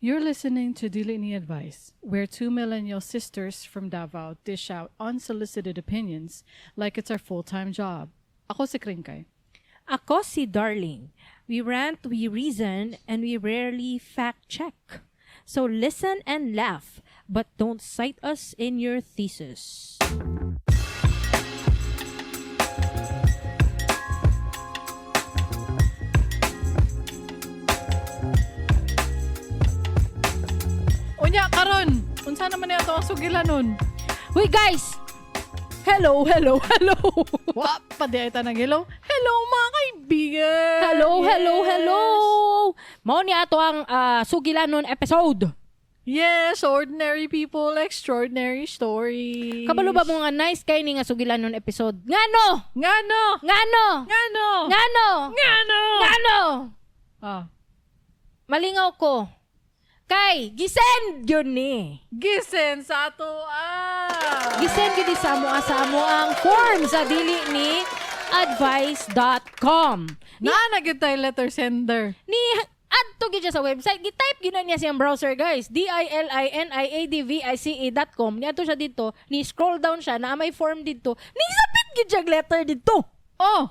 You're listening to Dili Ni Advice, where two millennial sisters from Davao dish out unsolicited opinions like it's our full-time job. Ako si Kringkay. Ako si Darling. We rant, we reason, and we rarely fact-check. So listen and laugh, but don't cite us in your thesis. Unya, karon! Unsa naman niya ito ang Sugilanon? Uy guys! Hello! Wa, padiayta ng hello. Hello mga kaibigan! Hello! Mao ni ato ang Sugilanon episode. Yes, ordinary people, extraordinary stories. Kabalo ba mo nga nice kay ni nga Sugilanon episode? Ngano! Ah. Malingaw ko. Kay, gisend yun ni. Gisen sa ato Gisend yun sa amo ang form sa Dili Ni Advice.com. Nagit tayo letter sender. Ni adto gid siya sa website. Gi-type gid na niya siyang browser, guys. DILINIADVICE.com. Ni ato siya dito. Ni scroll down siya na may form dito. Ni sabit gid siya letter dito. Oh.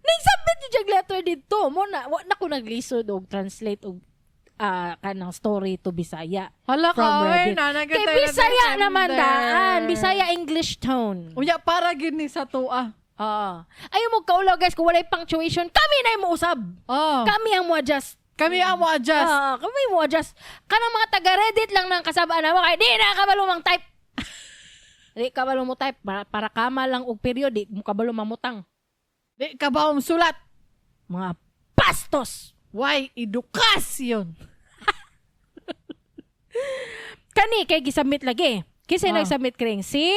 Ni sabit gid siya letter dito. Mo na ko naglisod og translate og kanang story to Bisaya. Hala from ka, Reddit. nagit Kay tayo Bisaya letter naman sender. daan. Bisaya English tone. Unya, para gini sa tuwa. Ayaw mo kaulaw, guys, kung walay punctuation, kami na yung usab. Oh. Kami ang mo adjust. Kami ang mo adjust. Kami mo adjust. Kanang mga taga-Reddit lang ng kasabaan na mo, kaya di na kabalo mang type. Di kabalo mo type. Para kama lang og period, di mo kabalo mamutang. Di ka ba sulat? Mga pastos. Why edukasyon? Kani, kay gisubmit lagi. Kasi nagsubmit kring si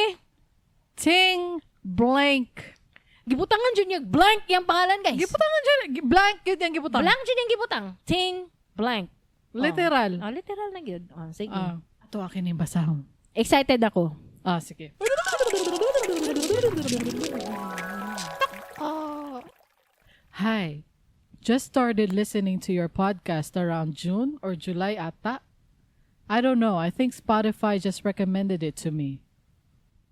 Ting Blank. Gibutangan dyan yung blank yung pangalan, guys. Gibutangan dyan. Blank yun yung gibutang. Blank dyan yung gibutang. Ting blank. Literal. Literal na yun. Sige. Ito akin yung basahon. Excited ako. Sige. Hi. Just started listening to your podcast around June or July ata. I don't know. I think Spotify just recommended it to me.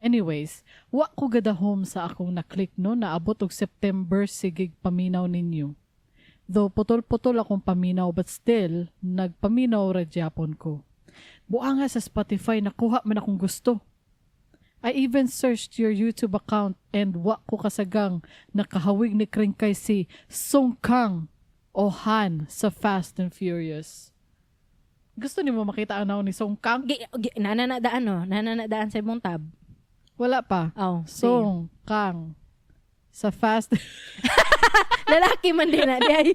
Anyways, wa ko gadahom sa akong naklik no na abot og September sigig paminaw ninyo. Though putol-putol akong paminaw but still, nagpaminaw ra gyapon ko. Buanga sa Spotify nakuha man akong gusto. I even searched your YouTube account and wa ko kasagang nakahawig ni Kringkay si Song Kang o Han sa Fast and Furious. Gusto ni mo makita ang ni Song Kang? Nananadaan sa imong tab. Wala pa. Song Kang sa Fast. Lalaki man din na. Does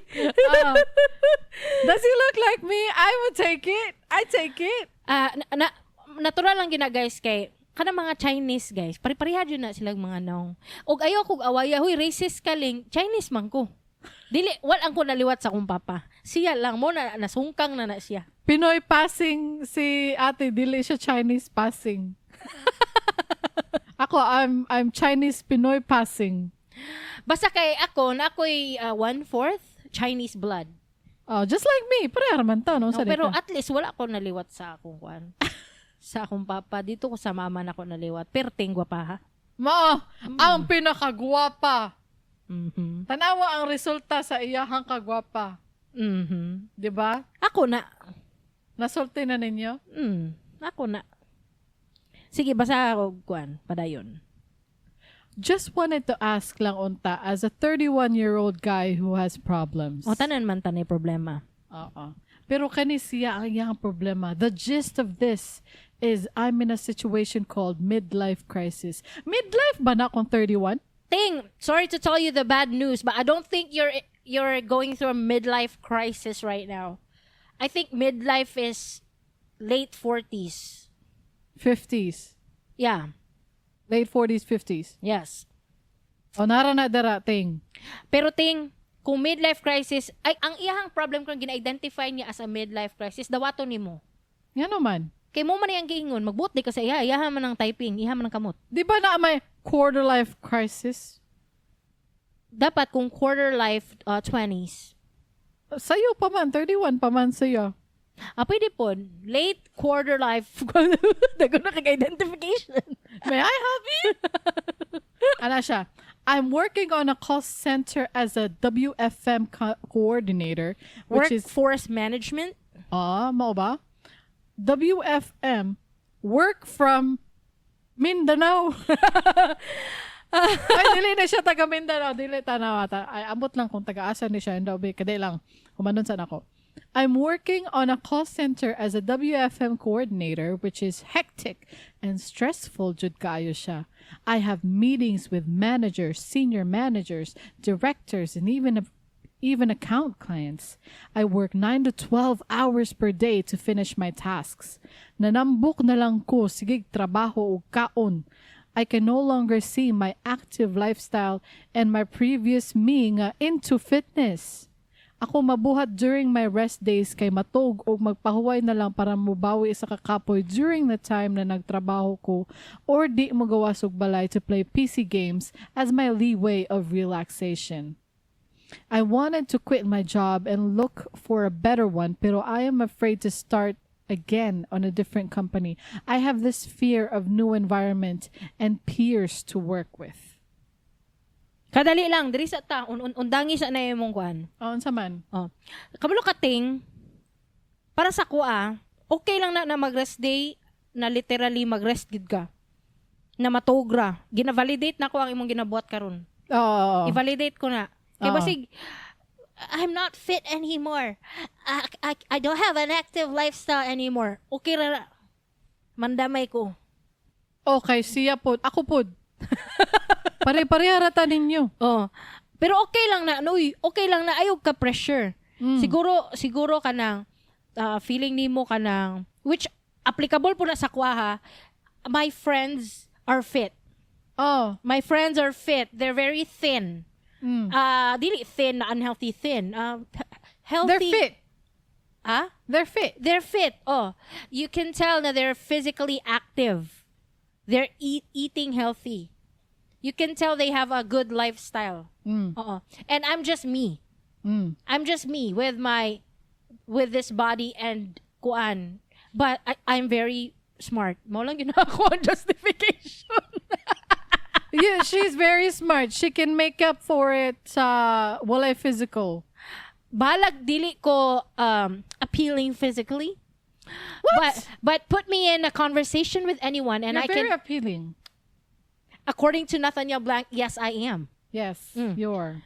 he look like me? I would take it. I take it. Natural lang gina, guys, kay kana mga Chinese, guys. Pare-pareha dyan na silang mga naong. Og ayaw kong awaya, huy, racist ka ling, Chinese man ko. Dili, walang ko naliwat sa akong papa. Siya lang mo na nasungkang na siya. Pinoy passing si ate, dili siya Chinese passing. Ako, I'm Chinese Pinoy passing. Basta kay ako, na ako'y 1/4 Chinese blood. Just like me. Pareha naman to, no? Pero at least wala ako naliwat sa akong kwan. Sa akong papa. Dito ko sa mama na ako naliwat. Perting gwapa, ha? Ang pinakagwapa. Mm-hmm. Tanawa ang resulta sa iyahang kagwapa. Mm-hmm. Diba? Ako na. Nasulti na ninyo? Ako na. Sige, basa ako, kwan, padayon. Just wanted to ask lang, Unta, as a 31-year-old guy who has problems. Tanan man tanay problema. Pero kani siya ang iyang problema. The gist of this is I'm in a situation called midlife crisis. Midlife ba na kung 31? Ting, sorry to tell you the bad news, but I don't think you're going through a midlife crisis right now. I think midlife is late 40s. 50s. Yeah. Late 40s, 50s. Yes. Nara na dara, Ting. Pero Ting, kung midlife crisis, ay ang iyang problem kung gina-identify niya as a midlife crisis, dawato nimo. Yan naman. Kay mo man yang giingon, magbuot di ka sa iya, iyahan man ng typing, iyahan man ng kamot. Di ba na may quarter life crisis? Dapat kung quarter life 20s. Sa'yo pa man, 31 pa man sa'yo. Pwede po. Late quarter life. Dago na kag-identification. May I help you? Ano siya? I'm working on a call center as a WFM coordinator, which is Workforce management. mao ba? WFM, work from Mindanao. Ay, dili na siya taga Mindanao. Dili tanaw. Ay, ambot lang kung taga-asa ni siya. Kadai lang. Kumanon sa ako. I'm working on a call center as a WFM coordinator, which is hectic and stressful, jud kaayo siya. I have meetings with managers, senior managers, directors, and even account clients. I work 9 to 12 hours per day to finish my tasks. Nanambok na lang ko sigig trabaho o kaon. I can no longer see my active lifestyle and my previous me nga into fitness. Ako mabuhat during my rest days kay matog o magpahuway na lang para mubawi sa kakapoy during the time na nagtrabaho ko or di magawa og balay to play PC games as my leeway of relaxation. I wanted to quit my job and look for a better one, pero I am afraid to start again on a different company. I have this fear of new environment and peers to work with. Kadali lang, diri sa ta, undangi sa na imong kuan. Unsa man? Kabalo kating, para sa kuha, okay lang na mag-rest day, na literally mag-rest gid ka. Na matogra. Gina-validate na ko ang imong ginabuhat karon. I-validate ko na. Kaya basig, I'm not fit anymore. I don't have an active lifestyle anymore. Okay ra. Mandamay ko. Okay, siya pod. Ako pod. Pare-pareha rata ninyo. Pero okay lang na, okay lang na ayog ka pressure. Siguro ka nang feeling nimo ka nang, which applicable po na sa kuha, my friends are fit. My friends are fit. They're very thin. Dili thin na unhealthy thin. Healthy. They're fit. They're fit. They're fit. You can tell na they're physically active. They're eating healthy. You can tell they have a good lifestyle. And I'm just me. I'm just me with this body and kuan. But I'm very smart. Mo lang ginako ang justification. Yeah, she's very smart. She can make up for it sa walay physical. Balag dili ko appealing physically. What? But put me in a conversation with anyone and You're I very can, appealing. according to Nathaniel Blank, yes, I am. Yes, you're.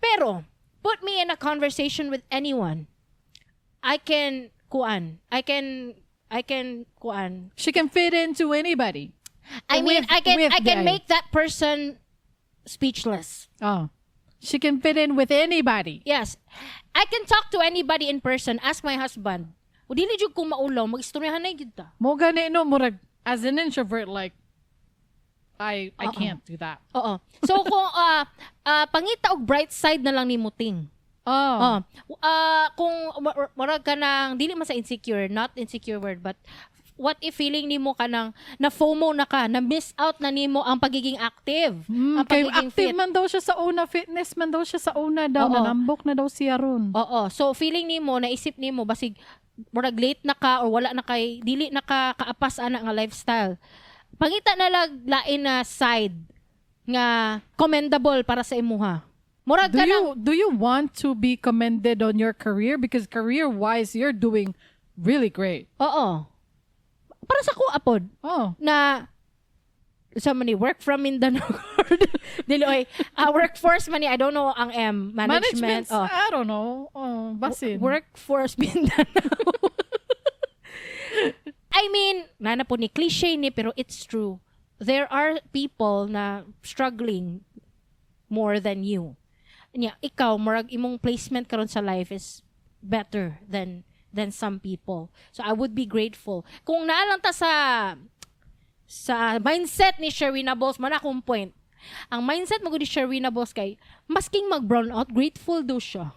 Pero, put me in a conversation with anyone. I can kuan. She can fit into anybody. I mean, With- I with can the- make that person speechless. She can fit in with anybody. Yes. I can talk to anybody in person. Ask my husband. O dili jud ko maulaw, mag-istoryahan na jud ta. Mo gani no murag as an introvert like I can't do that. Oo. So kung pangita og bright side na lang ni muting. Kung murag ka nang dili man sa insecure, not insecure word, but what if feeling nimo ka nang na FOMO na ka, na miss out na nimo ang pagiging active, ang Kay pagiging active fit. man daw siya sa una, fitness man daw siya sa una daw, nanambok na daw siya ron. Oo. So feeling nimo, naisip nimo basig murag late na ka or wala na kay dili na ka kaapas ana nga lifestyle. Pangita na lang lain na side nga commendable para sa imuha. Murag ka nang Do you want to be commended on your career? Because career-wise, you're doing really great. oo. Para sa ko apod na sa mani work from Mindanao. Dili oy, workforce mani I don't know ang management. I don't know. Basin. Workforce Mindanao. I mean, nana po ni cliche ni pero it's true. There are people na struggling more than you. Nya, ikaw murag imong placement karon sa life is better than some people. So I would be grateful. Kung naalang ta sa mindset ni Sherwina Balls, man akong point. Ang mindset mo ni Sherwina Balls kay masking mag-brown out, grateful do siya.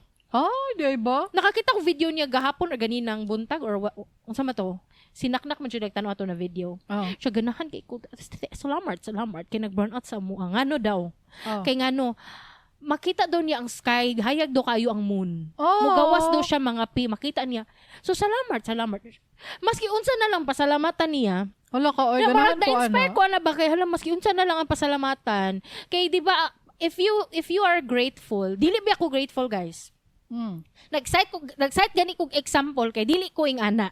Di ba? Nakakita ko video niya gahapon or ganinang buntag or unsa man to? Sinaknak man siya nagtanaw ato na video. Siya ganahan kay ko salamat kay nag-burn out sa mo. Ngano daw. Kay ngano makita daw niya ang sky, hayag daw kayo ang moon. Oh. Mugawas daw siya mga makita niya. So salamat. Maski unsa na lang pasalamatan niya. Wala ka, oy, Na ganahan ko na-inspire ko na ba kay hala maski unsa na lang ang pasalamatan. Kay di ba if you are grateful, dili ba ako grateful, guys? Nag-cite gani kog example kay dili ko ing ana.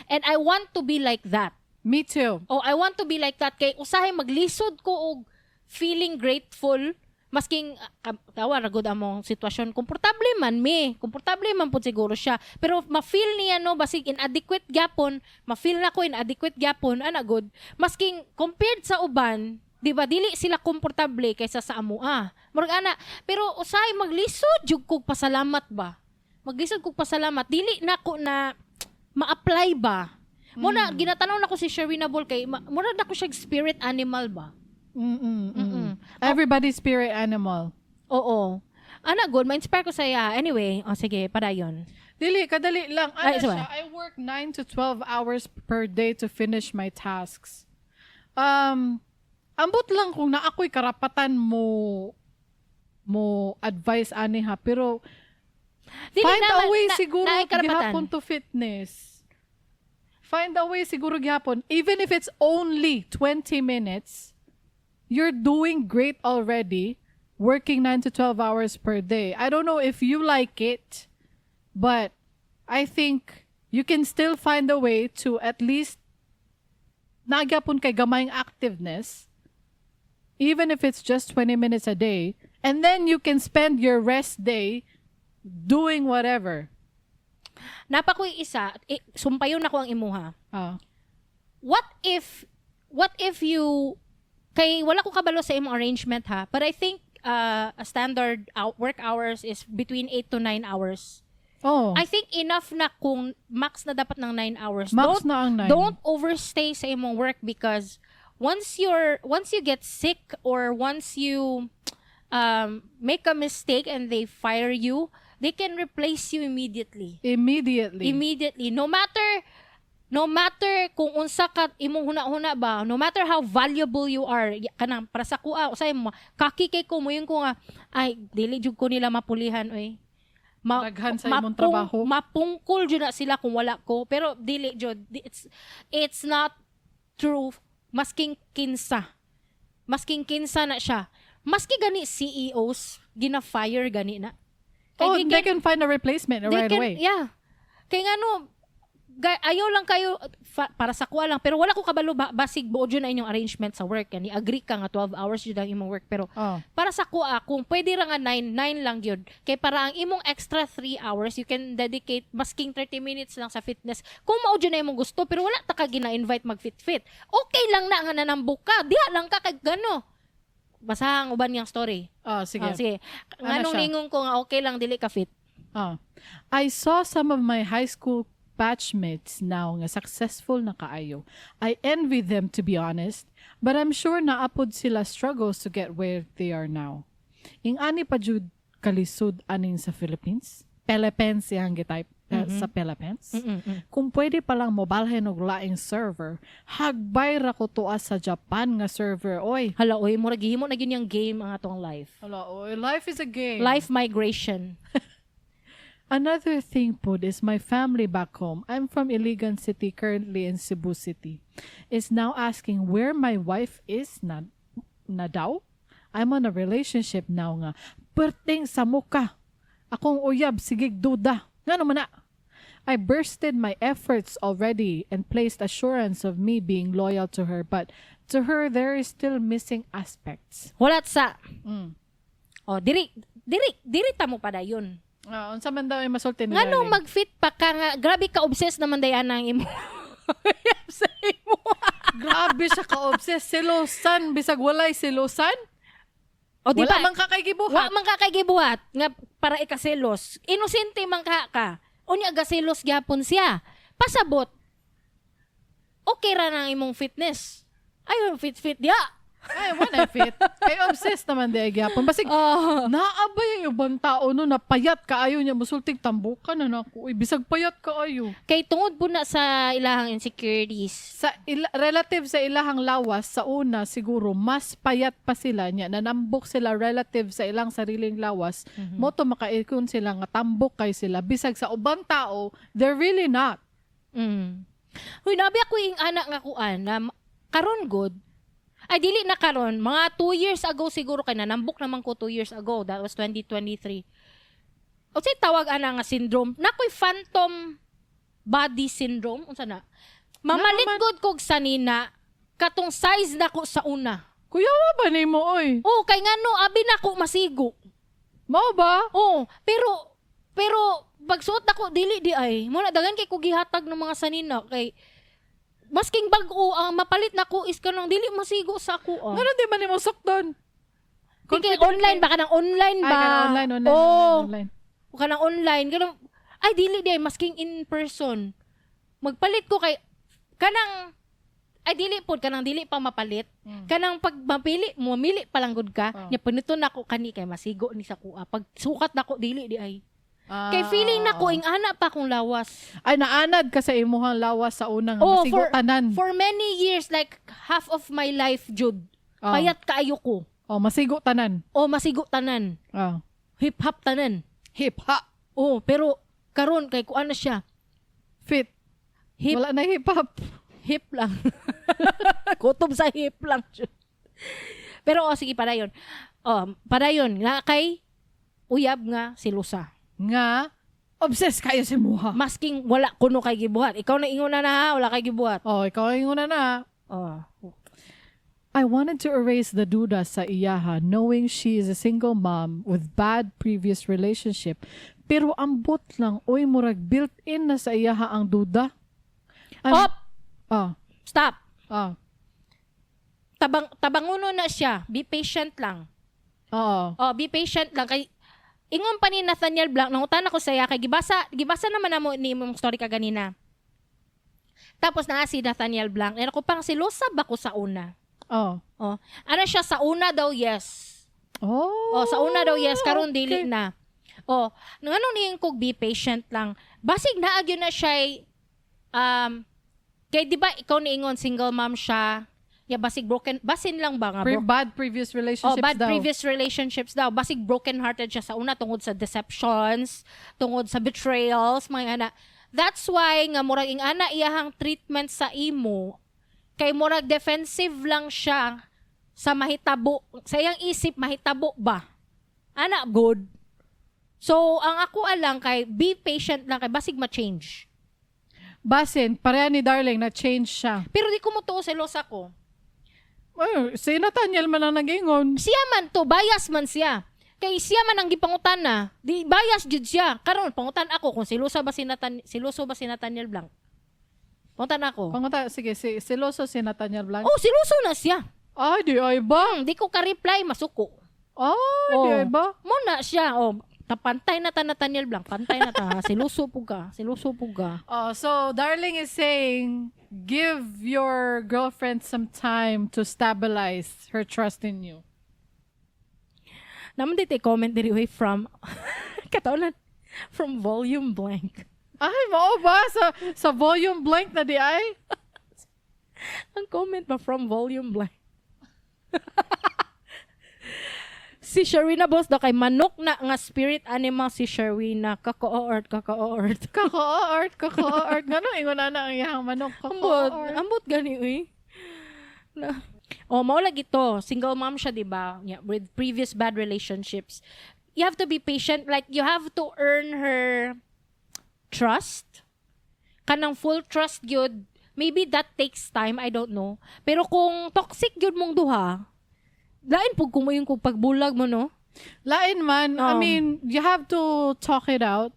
And I want to be like that. Me too. Oh, I want to be like that kay usahay maglisod ko og feeling grateful masking tawa ra gud among sitwasyon komportable man pud siguro siya pero ma-feel niya no basig inadequate gyapon ma-feel na ko inadequate gyapon ana good masking compared sa uban di ba dili sila komportable kaysa sa amoa murag ana pero usahay maglisod jud kog pasalamat ba maglisod kog pasalamat dili nako na ma-apply ba mo na ginatanaw nako si Sherwina Bol kay mura na ko siya spirit animal ba. Everybody's spirit animal. Oo. Ana good, ma-inspire ko sa iya. Anyway, sige, padayon. Dili, kadali lang. Ay, Siya, I work 9 to 12 hours per day to finish my tasks. Ambot lang kung na ako'y karapatan mo advice ani ha, pero Dili find naman, a way siguro karapatan. gihapon to fitness. Find a way siguro gihapon. Even if it's only 20 minutes, you're doing great already, working 9 to 12 hours per day. I don't know if you like it, but I think you can still find a way to at least nagyapon kay gamayng activeness, even if it's just 20 minutes a day, and then you can spend your rest day doing whatever. Napakoy isa, sumpayon nako ang imuha. What if you kay wala ko kabalo sa imong arrangement ha, but I think a standard work hours is between 8 to 9 hours. Oh. I think enough na kung max na dapat ng 9 hours. Max na ang 9. Don't overstay sa imong work because once you get sick or once you make a mistake and they fire you, they can replace you immediately. No matter kung unsa ka imong huna-huna ba, no matter how valuable you are, kanang para sa kuha, usay mo, kakikay ko mo yun ko nga, ay, dili jud ko nila mapulihan, oy. Daghan sa imong trabaho. Mapungkol jud na sila kung wala ko, pero dili jud. It's not true. Masking kinsa na siya. Maski gani CEOs, gina-fire gani na. They can find a replacement right away. Yeah. Kaya nga no, ayaw lang kayo para sa kuha lang pero wala ko kabalo basig buod yun na inyong arrangement sa work ni agree ka nga 12 hours yun ang imong work pero para sa kuha kung pwede ra nga 9 lang yun kay para ang imong extra 3 hours you can dedicate masking 30 minutes lang sa fitness kung mao yun na imong gusto pero wala ta ka gina-invite mag-fit okay lang na nga nanambok ka diha lang ka kay gano basahang uban niyang story sige nganong ningon ko nga okay lang dili ka fit I saw some of my high school batchmates now nga successful na kaayo. I envy them to be honest, but I'm sure naapod sila struggles to get where they are now. Ing ani pa jud kalisod aning sa Philippines. Philippines yang gitype sa Philippines. Kung pwede pa lang mobalhin og laing server, hagbay ra ko tuwa sa Japan nga server. Oy, hala oy mura gihimo na gyud yung game ang atong life. Hala oy, life is a game. Life migration. Another thing po is my family back home. I'm from Iligan City, currently in Cebu City. Is now asking where my wife is na daw. I'm on a relationship now nga. Perting sa muka. Akong uyab, sigig duda. Nga naman na. I bursted my efforts already and placed assurance of me being loyal to her. But to her, there is still missing aspects. Walat sa. Oh, diri ta mo pa dayon. Unsa man daw ay masulti nila. Ngano mag-fit pa ka nga grabe ka obsessed naman dayan ang imo. Sa imo. Grabe siya ka obsessed selosan bisag walay selosan. O di ba? Wala man ka kay gibuhat. Wa man ka kay gibuhat nga para ikaselos. Inosente man ka. Unya gaselos gyapon siya. Pasabot. Okay ra nang imong fitness. Ayo fit dia. Ay, wala fit. Kay obsessed naman di ay gyapon. Basig, naabay yung ibang tao no, napayat kaayo niya, musultig tambukan na nako. Uy, bisag payat kaayo. Kay tungod po na sa ilahang insecurities. Sa relative sa ilahang lawas, sa una siguro, mas payat pa sila niya. Nanambok sila relative sa ilang sariling lawas. Moto makaikon sila nga tambok kay sila. Bisag sa ubang tao, they're really not. Huy, nabi ako yung anak nga kuan na karon good. Ay, dili na karon. Mga 2 years ago siguro kay nanambok naman ko 2 years ago. That was 2023. O say tawag ana nga syndrome. Nakoy phantom body syndrome. Unsa na? Mamalit good kog sanina. Katong size nako sa una. Kuyawa ba ni mo, oy? Oh, kay ngano abi nako masigo. Mao ba? Oh, pero pagsuot nako dili di ay. Mo na dagan kay ko gihatag ng mga sanina kay masking bag-o ang mapalit nako is kanang dili masigo sa ako. Ngano di man nimo sukton? Kay online ba kanang online ba? Ay, kanang online. O kanang online kanang ay dili di ay masking in person. Magpalit ko kay kanang ay dili pod kanang dili pa mapalit. Kanang pag mamili pa lang gud ka, nya puniton nako kani kay masigo ni sa kuha. Pag sukat nako dili di ay. Kay feeling nako ing ana pa kong lawas. Ay naanad ka sa imuhang lawas sa unang masigo tanan. For many years like half of my life jud. Payat kaayo ko. Masigo tanan. Masigo tanan. Hip hop tanan. Hip hop. Pero karon kay kuan na siya. Fit. Wala na hip hop. Hip lang. Kutob sa hip lang. Pero sige padayon. Padayon nga kay uyab nga si Lusa. Nga obsessed kayo si muha. Masking wala kuno kay gibuhat. Ikaw na ingon na ha, wala kay gibuhat. Ikaw ingon na. I wanted to erase the duda sa iyaha knowing she is a single mom with bad previous relationship. Pero ambot lang, murag built-in na sa iyaha ang duda. Stop. Tabanguno na siya. Be patient lang. Be patient lang. Kay ingon pa ni Nathaniel Blank, nangutan ako saya kay gibasa naman namo ni mong story ka ganina. Tapos na si Nathaniel Blank, ako pang silosa ba ko sa una? Ano siya sa una daw yes. Sa una daw yes, karon dili na. Ngano niing kog be patient lang. Basig naagyo na siya kay di ba ikaw niingon single mom siya. Basig basin lang ba nga bad previous relationships daw. Previous relationships daw. Basig broken-hearted siya sa una tungod sa deceptions, tungod sa betrayals, mga ana. That's why nga murag ing ana iyahang treatment sa imo kay murag defensive lang siya sa mahitabo. Sa iyang isip mahitabo ba? Ana good. So ang ako alang kay be patient lang kay basig ma-change. Basin, pareha ni Darling na change siya. Pero di ko mo tuo selosa ko. Si Nathaniel man ang nag-ingon. Siya man to, bias man siya. Kay siya man ang gipangutan na. Di bias jud siya. Karon pangutan ako kung siloso ba si Nathaniel Blank. Pangutan ako. Sige, siloso si Nathaniel Blank. Siloso na siya. Ay, di ay ba? Di ko ka-reply, masuko. Di ay ba? Muna siya. Pantay na ta Nathaniel Blank. Pantay na ta. Siloso po ka. So Darling is saying, give your girlfriend some time to stabilize her trust in you. Naman dito comment diri from kataonan from volume blank. Ay, mao ba? Sa volume blank na di ay? Ang comment ba from volume blank? Si Sherwina boss daw kay manok na nga spirit animal si Sherwina. Kakaoort. Ngano ingon na ang iyang manok? Ambot gani uy. Mao lagi to. Single mom siya, di ba? Yeah, with previous bad relationships. You have to be patient. Like, you have to earn her trust. Kanang full trust yun. Maybe that takes time. I don't know. Pero kung toxic yun mong duha, lain po kung mo yung pagbulag mo, no? Lain man. I mean, you have to talk it out.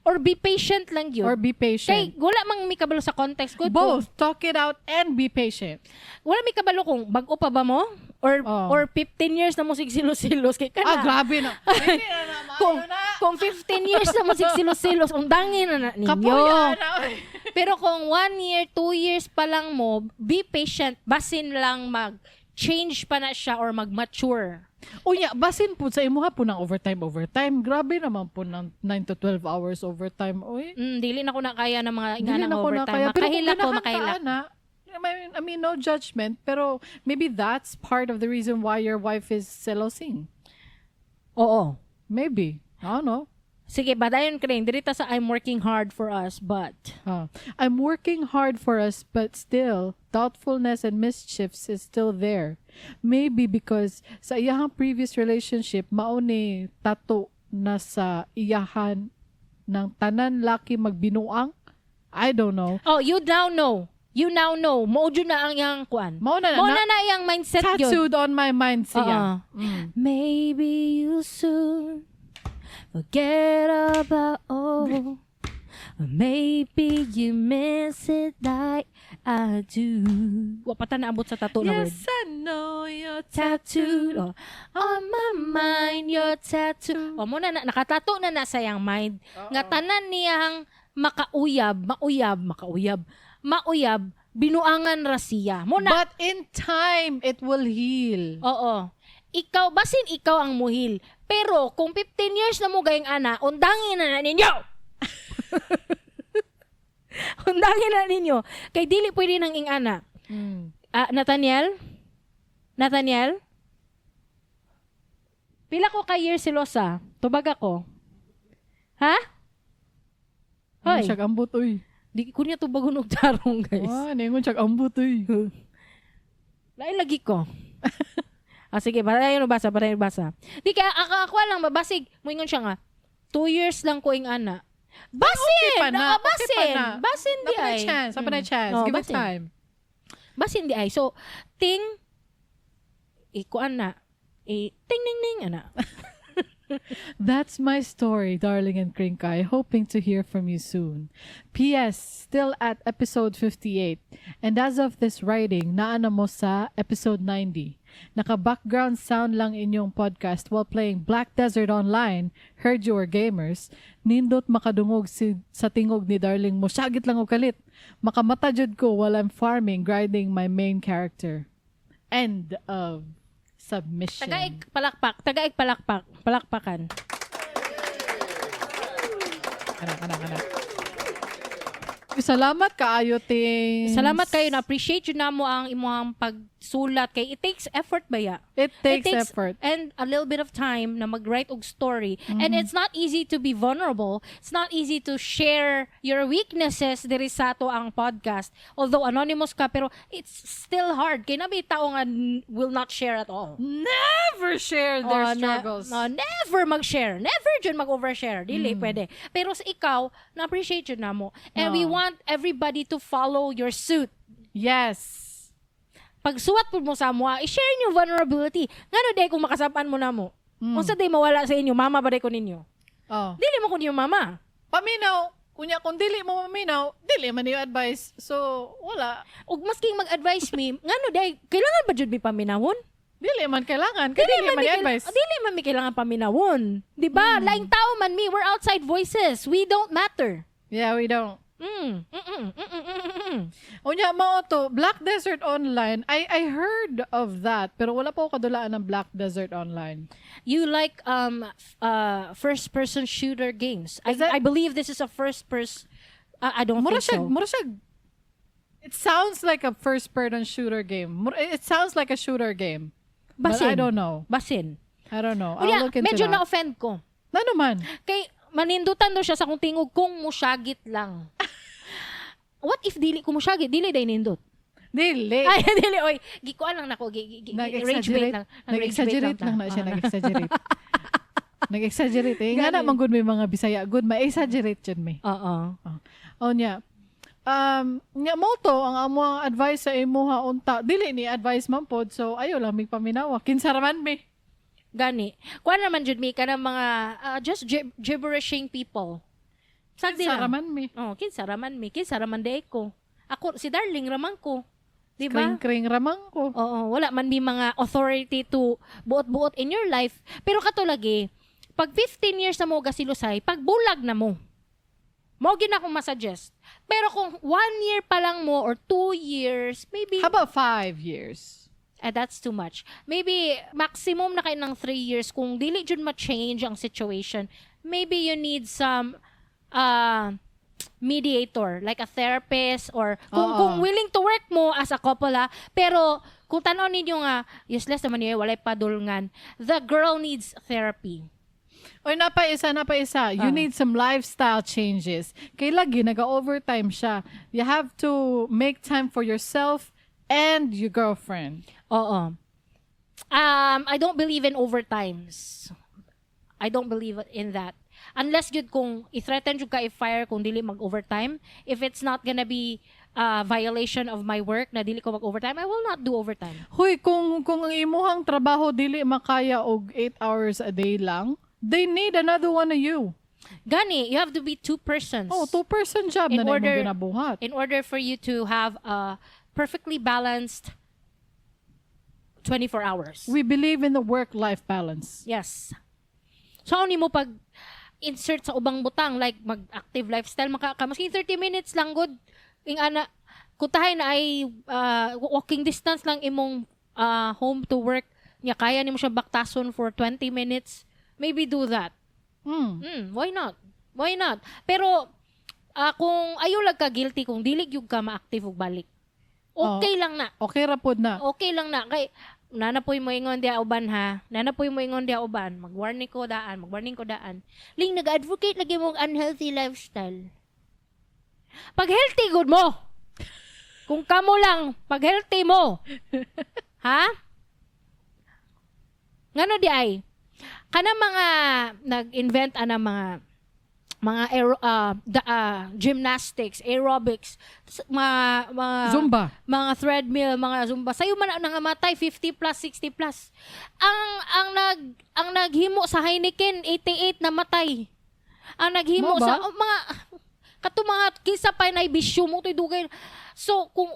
Or be patient lang yun. Kay, wala mang may kabalo sa context ko. Both. Talk it out and be patient. Wala may kabalo kung bago pa ba mo? Or 15 years na mo silos-silos. Kay ka na. Grabe na. Kung 15 years na mo silos-silos, undangin na ninyo. Kapuya na. Pero kung 1 year, 2 years pa lang mo, be patient. Basin lang mag-change pa na siya or mag-mature. Unya, basin po sa imuha po ng overtime. Grabe naman po ng 9 to 12 hours overtime. Uy. Dili na ko na kaya ng mga Dili inganang na ko na overtime. kaya. Pero kung Makahila ko, ganahan makahila. ka, ana, I mean, no judgment. Pero maybe that's part of the reason why your wife is selosing. Oo. Maybe. I don't know. Sige, badayon ka rin. Dirita sa I'm working hard for us, but... I'm working hard for us, but still, doubtfulness and mischiefs is still there. Maybe because sa iyahang previous relationship, mauni tato na sa iyahan ng tanan laki magbinuang. I don't know. Oh, you now know. Mojo na ang iyang kuan. Mao na iyang mindset yun. tattooed on my mind siya. Maybe you soon forget about maybe you miss it like I do. Wa pa ta naabot sa tattoo na word. Yes, I know you're Tattooed on my mind, your tattoo. O muna nakatato na sa iyang mind. Nga tanan niyang mauyab, binuangan ra siya. But in time, it will heal. Oo. Basin ikaw ang muhil. Pero kung 15 years na mo gayong ana, undangin na ninyo. Undangin na ninyo. Kay dili pwede nang ing ana. Nathaniel? Pila ko ka years selosa? Tubag ako. Ha? Hoy. Siya ambot, uy. Di ko niya tubagon og tarong, guys. Ningon siya ambot, uy. Lain lagi ko. Sige, patayin basa. Di kaya ako lang mabasig. Moingon siya nga, 2 years lang ko ing ana. Basin! Okay pa na. Basin di ay. Sapa na chance. Give it time. Basin di ay. So, kuan na. Ting, ana. That's my story, darling and Krinkai. Hoping to hear from you soon. P.S. Still at episode 58. And as of this writing, naana mo sa episode 90. Naka-background sound lang inyong podcast while playing Black Desert Online. Heard you are gamers. Nindot makadungog sa tingog ni darling mo. Syagit lang o kalit. Makamata jud ko while I'm farming, grinding my main character. End of submission. Tagaig palakpakan. Kana. Salamat kaayo ting. Salamat kayo, na appreciate yun na mo ang imong pagsulat kay it takes effort ba ya? It takes effort and a little bit of time na mag-write og story. And it's not easy to be vulnerable. It's not easy to share your weaknesses diri sa ato ang podcast. Although anonymous ka, pero it's still hard. Kay nabi tao nga will not share at all. never share their struggles. Never mag-share. Never dyan mag-overshare. Dili pwede. Pero sa ikaw, na-appreciate yun na mo. And we want everybody to follow your suit. Yes. Pagsuwat po mo sa mo, i-share niyo vulnerability. Ngano day kung makasapan mo na mo? Unsa day mawala sa inyo, mama ba day ko ninyo? Dili mo ko ninyo mama. Paminaw. Kunya kung dili mo maminaw, dili man yung advice. So, wala. Ug masking mag-advise me, ngano day, kailangan ba jud mi paminawon? Dili man kailangan. Kaya dili man yung advice. Dili man mi kailangan paminawon. Diba? Laing tao man mi, we're outside voices. We don't matter. Yeah, we don't. Unya mao to Black Desert Online. I heard of that pero wala pa ako kadulaan ng Black Desert Online. You like first person shooter games. I believe this is a first person. I don't think so. It sounds like a first person shooter game. It sounds like a shooter game. Basin. But I don't know. Basin. I don't know. I'll look into medyo that. na-offend ko. Na naman. Kay manindutan daw siya sa kung tingog kung musyagit lang. What if dili ko musyagit? Dili day nindot. Dili. Ay, dili. Oy, gikuan lang nako. Rage-bait lang. Nag-exaggerate lang na siya. Nag-exaggerate. Nga naman good may mga Bisaya. Good, ma-exaggerate yun may. Oo. O niya. Nga mo to, ang amoang advice sa imuha unta. Dili ni advice man pod. So, ayo lang, may paminawa. Kinsaraman may. Gani. Kuan naman jud mi kanang mga just gibberishing people. Kinsaraman mi. Kinsaraman mi. Kinsaraman day ko. Ako, si Darling raman ko. Diba? Kring ramang ko. Oo, wala man mi mga authority to buot-buot in your life. Pero kato lagi, pag 15 years na mo gasilusay, pag bulag na mo, mo gina akong masuggest. Pero kung 1 year pa lang mo or 2 years, maybe... How about 5 years? That's too much. Maybe maximum na kayo ng 3 years. Kung dili jud ma-change ang situation, maybe you need some mediator, like a therapist, or kung willing to work mo as a couple pero kung tanaw ninyo nga, useless naman yun, walay padulngan, the girl needs therapy. Or napaisa. You need some lifestyle changes. Kay lagi, nag-overtime siya. You have to make time for yourself and your girlfriend. Oo. I don't believe in overtimes. I don't believe in that. Unless yun kung i-threaten yun ka i-fire kung dili mag-overtime. If it's not gonna be violation of my work na dili ko mag-overtime, I will not do overtime. Huy, kung ang imuhang trabaho dili makaya og 8 hours a day lang, they need another one of you. Gani, you have to be 2 persons. Oh, 2-person job na mo ginabuhat. In order for you to have a perfectly balanced 24 hours. We believe in the work-life balance. Yes. So, ni mo pag insert sa ubang butang, like mag-active lifestyle, maski 30 minutes lang, good. Kutahay na ay walking distance lang imong home to work, niya kaya ni mo siya baktason for 20 minutes, maybe do that. Why not? Pero, kung ayaw ka guilty, kung dilig yung ka ma-active og balik, okay lang na. Okay rapod na. Okay lang na. Kay, nanapoy mo ingon dia uban ha. Nanapoy mo ingon dia uban. Mag-warning ko daan. Ling, nag-advocate lagi mo unhealthy lifestyle. Pag healthy, good mo. Kung kamo lang, pag healthy mo. Ha? Ngano di ay? Kana mga nag-invent mga gymnastics, aerobics, mga Zumba. mga treadmill, mga zumba. Sayo man nangamatay 50 plus, 60 plus. Ang naghimo sa Heineken 88 namatay. Ang naghimo sa mga mga kisa pa na bisyo mo to'y dugay. So kung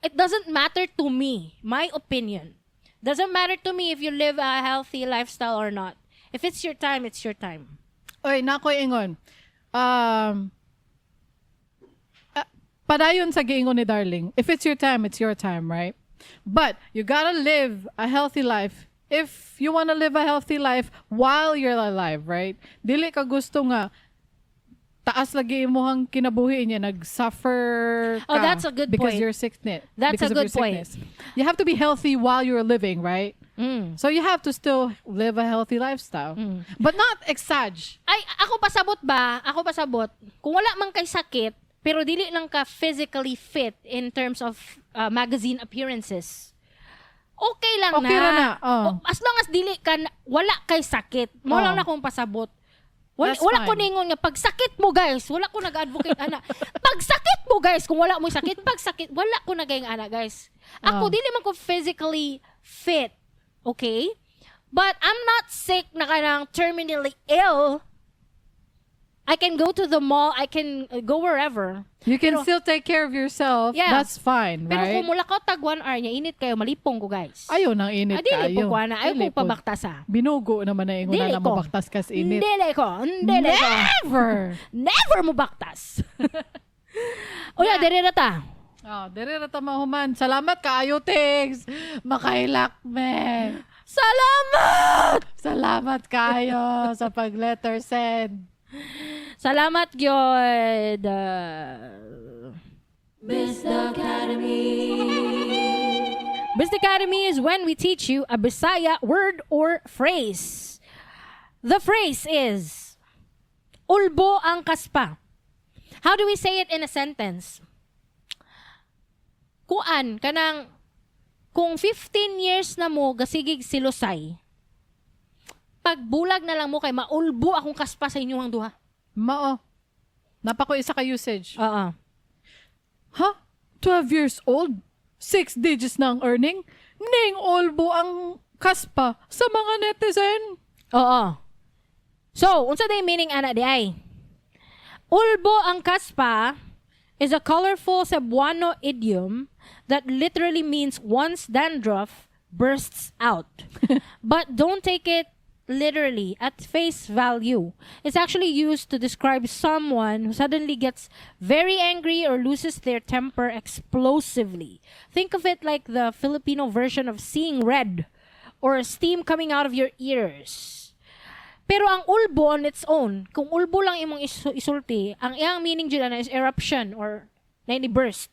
it doesn't matter to me, my opinion. Doesn't matter to me if you live a healthy lifestyle or not. If it's your time, it's your time. Oy, nakoy ingon. Padayon sa giingon ni Darling. If it's your time, it's your time, right? But you gotta live a healthy life if you wanna live a healthy life while you're alive, right? Dili ka gusto nga taas lagi imuhang kinabuhi niya, nag-suffer ka that's a good because point. you're sickness. That's a good point. You have to be healthy while you're living, right? So you have to still live a healthy lifestyle. But not exage. Ay, ako pasabot. Kung wala man kay sakit, pero dili lang ka physically fit in terms of magazine appearances, okay lang Okay na. ra na. As long as dili ka, wala kay sakit, mo lang na akong pasabot. Wala ko ningon nga, pag sakit mo guys, wala ko nag-advocate ana. Pag sakit mo guys, kung wala mo sakit, pag sakit, wala ko nagayang ana guys. Ako, dili man ko physically fit. Okay? But I'm not sick na kanang terminally ill. I can go to the mall. I can go wherever. You can still take care of yourself. Yeah. That's fine, Pero right? kung mula ka tag 1 hour niya, init kayo, malipong ko guys. Ayaw nang init Dili kayo. po ko na. Ayaw ko pabaktas Binugo naman na ingon Dili na ko. mabaktas kas init. Dili ko. Never! Never mo baktas. Uya, dere na ta. Dere na ta mahuman. Salamat kaayo, Tigs. Makailak, me. Salamat kayo sa pag-letter send. Salamat, gyud. Bisag Academy. Bisag Academy is when we teach you a Bisaya word or phrase. The phrase is, ulbo ang kaspa. How do we say it in a sentence? Kung 15 years na mo gasigig silosay, pagbulag na lang mo kay maulbo akong kaspa sa inyong duha. Napako isa ka usage. Oo. 12 years old? 6 digits na ang earning? Ning ulbo ang kaspa sa mga netizen? Oo. So, unsa day meaning ana di ay? Ulbo ang kaspa is a colorful Cebuano idiom that literally means once dandruff bursts out. But don't take it literally at face value. It's actually used to describe someone who suddenly gets very angry or loses their temper explosively. Think of it like the Filipino version of seeing red or steam coming out of your ears. Pero ang ulbo on its own, kung ulbo lang imong isulti, ang iyang meaning dyan is eruption or burst.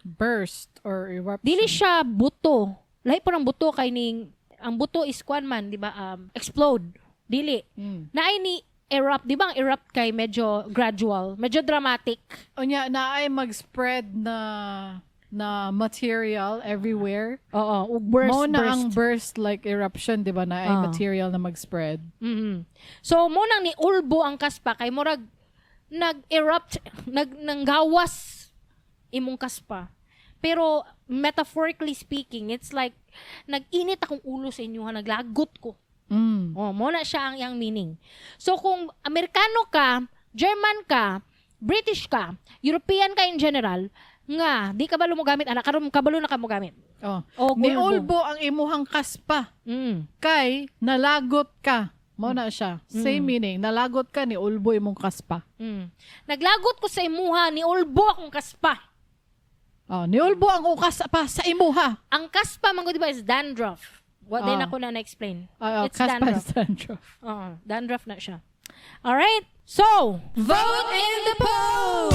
Burst or eruption. Dili siya buto. Lahi po ng buto kay ning ang buto is kwan man, di ba? Explode. Dili. Naay ni erupt, di ba? Ang erupt kay medyo gradual, medyo dramatic. Onya, naay mag-spread na material everywhere. Oo, burst. Mo na ang burst like eruption, di ba? Naay material na mag-spread. So, mo nang ni ulbo ang kaspa kay murag nag-erupt, nanggawas imong kaspa. Pero metaphorically speaking, it's like nag-init akong ulo sa inyo, naglagot ko. Mo na siya ang iyang meaning. So kung Amerikano ka, German ka, British ka, European ka in general, nga di ka balo mo gamit anak karon kabalo na ka mo gamit. Ni ulbo ang imuhang kaspa. Kay nalagot ka. Mo na siya. Same meaning. Nalagot ka ni ulbo imong kaspa. Naglagot ko sa imuha ni ulbo akong kaspa. Ni ulbo ang kaspa sa imuha. Ang kaspa man ko di ba is dandruff. What din ako na explain. It's kaspa dandruff. is dandruff. Dandruff na siya. All right. So, vote in the poll.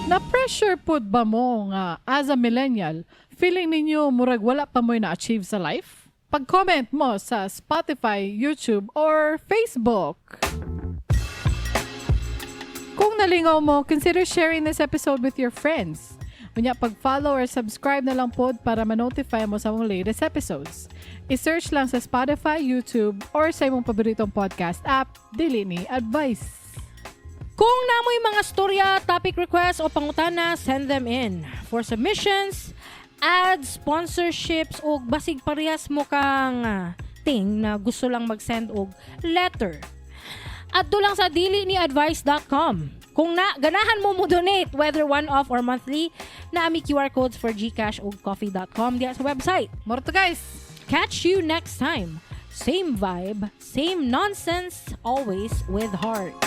Na-pressure pod ba mo nga as a millennial, feeling ninyo murag wala pa mo'y na-achieve sa life? Pag-comment mo sa Spotify, YouTube, or Facebook. Kung nalingaw mo, consider sharing this episode with your friends. Kunya, pag-follow or subscribe na lang pod para ma-notify mo sa mong latest episodes. I-search lang sa Spotify, YouTube, or sa imong paboritong podcast app, Dili Ni Advice. Kung namoy mga storya, topic requests o pangutana, send them in. For submissions, ads, sponsorships, o basig parehas mo kang thing na gusto lang mag-send og letter. Adto lang sa diliniadvice.com. Kung ganahan mo donate, whether one-off or monthly, naami QR codes for GCash o coffee.com diya sa website. More to guys! Catch you next time. Same vibe, same nonsense, always with heart.